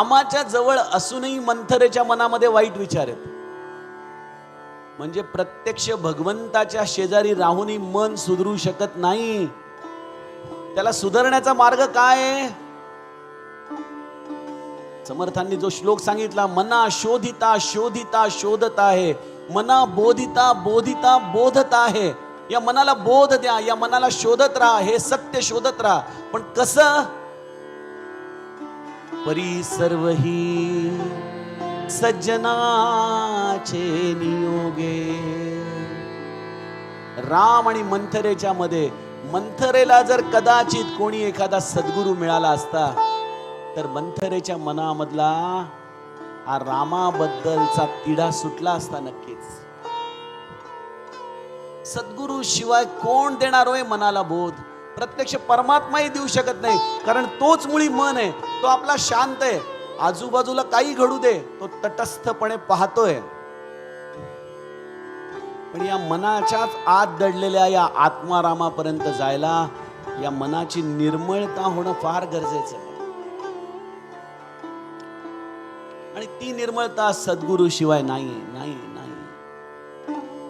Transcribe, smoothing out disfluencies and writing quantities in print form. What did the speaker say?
रामाच्या जवळ असूनही मंथरेच्या मनामध्ये वाईट विचार आहेत. म्हणजे प्रत्यक्ष भगवंताच्या शेजारी राहूनही मन सुधरू शकत नाही. त्याला सुधारण्याचा मार्ग काय आहे? समर्थांनी जो श्लोक सांगितला, मना शोधिता शोधिता शोधत आहे, मना बोधिता बोधिता बोधत आहे. या मनाला बोध द्या, या मनाला शोधत राहा, हे सत्य शोधत राहा. पण कसं? परी सर्व ही सज्जनाचे नियोगे. राम आणि मंथरेच्या मध्ये, मंथरेला जर कदाचित कोणी एखादा सद्गुरू मिळाला असता तर मंथरेच्या मनामधला हा रामाबद्दलचा तिढा सुटला असता नक्कीच. सद्गुरू शिवाय कोण देणार होय मनाला बोध? प्रत्यक्ष परमात्माही देऊ शकत नाही, कारण तोच मुळी मन आहे. तो आपला शांत आहे, आजूबाजूला काही घडू दे तो तटस्थपणे पाहतोय. पण या मनाच्याच आत दडलेल्या या आत्मारामापर्यंत जायला या मनाची निर्मळता होणं फार गरजेचं आहे. आणि ती निर्मळता सद्गुरू शिवाय नाही.